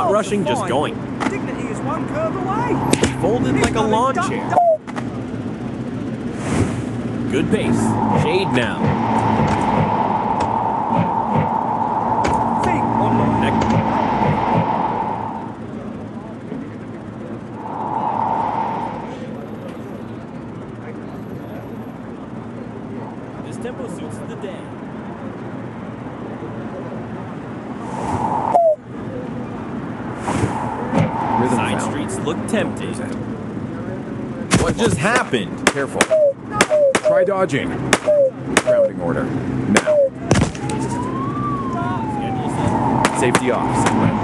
Not rushing, just going. Dignity is one curve away. Folded like a lawn chair. Good pace. Shade now. Feet on the Neck. This tempo suits the day. Side streets look tempting. What just happened? Careful. Try dodging. Grounding order. Now. Safety off. Sit around.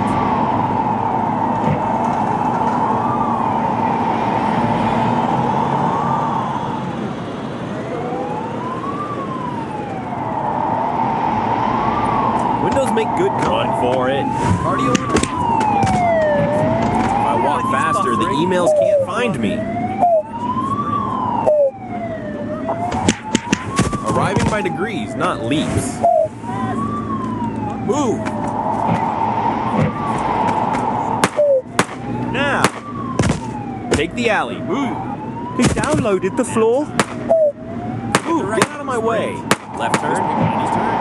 Windows make good run for it. Cardio. If I walk faster, the emails can't find me. Arriving by degrees, not leaps. Move. Now. Take the alley. Move. He downloaded the floor. Move. Get out of my way. Left turn. Left turn.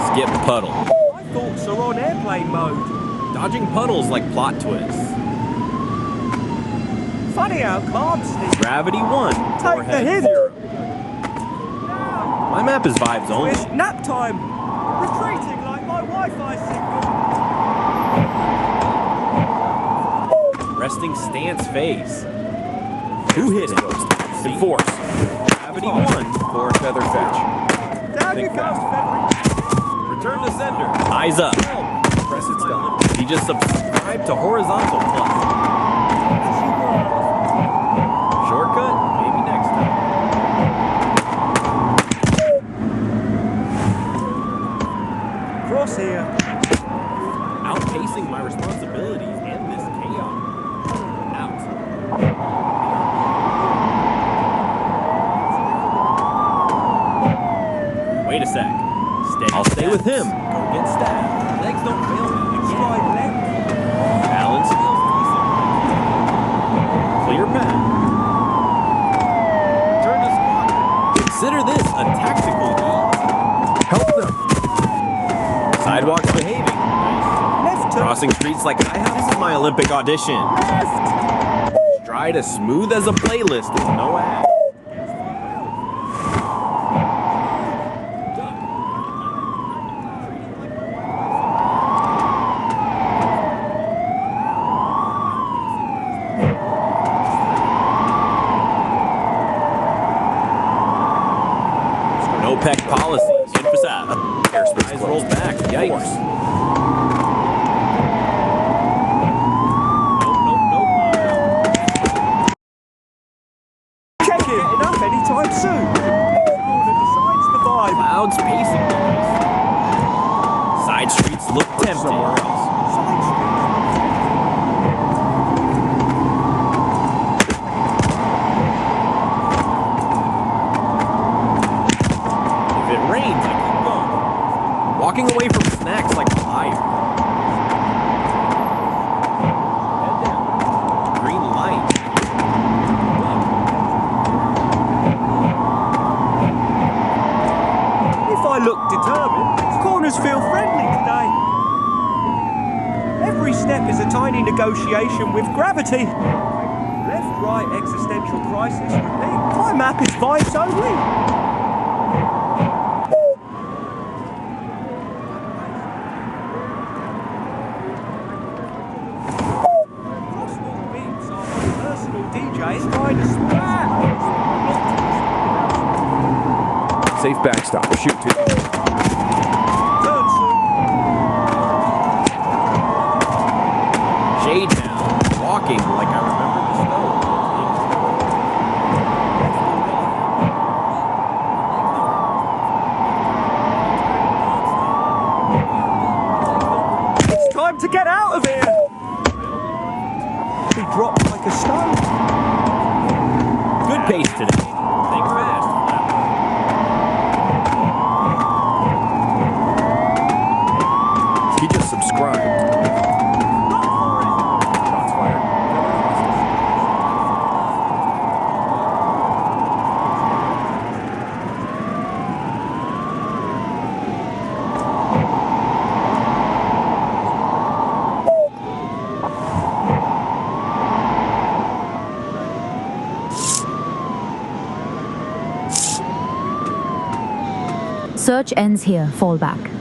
Skip puddle. My thoughts are on airplane mode. Dodging puddles like plot twists. Funny how calm sneak. Gravity 1. Take the Forehead hint. 0. My map is vibes only. It's nap time. Retreating like my Wi-Fi signal. Resting stance phase. Who hit it? Enforce. Gravity 1. For feather fetch. Down you Think go, fast. Feathery. Return to sender. Eyes up. Press it stop. He just subscribed to horizontal plus. Shortcut? Maybe next time. Cross here. Outpacing my responsibilities and this chaos. Out. Wait a sec. I'll stay with him. Go get stabbed. Legs don't fail me. Slide left. Balance feels decent. Clear path. Turn to squadron. Consider this a tactical ease. Help them. Sidewalks behaving. Nice. Left turn. Crossing streets like this is my Olympic audition. Left. Stride as smooth as a playlist with no ads. OPEC policy. Emphasize. Airspace rolls back. Yikes. Nope. Check it. Enough anytime soon. Order decides the vibe. Clouds pacing noise. Side streets look tempting. Somewhere else. Side streets. If it rains, I keep going. Walking away from snacks like a liar. Head down. Green light. If I look determined, corners feel friendly today. Every step is a tiny negotiation with gravity. Left, right, existential crisis, repeat. My map is vibes only. Crosswalk beats are my personal DJ's kind of splash. Safe backstop. Shoot to. Turn soon. Shade now. Walking like I remember the snow. pace today. Think fast, Flap. He just subscribed. Shots fired. Search ends here. Fall back.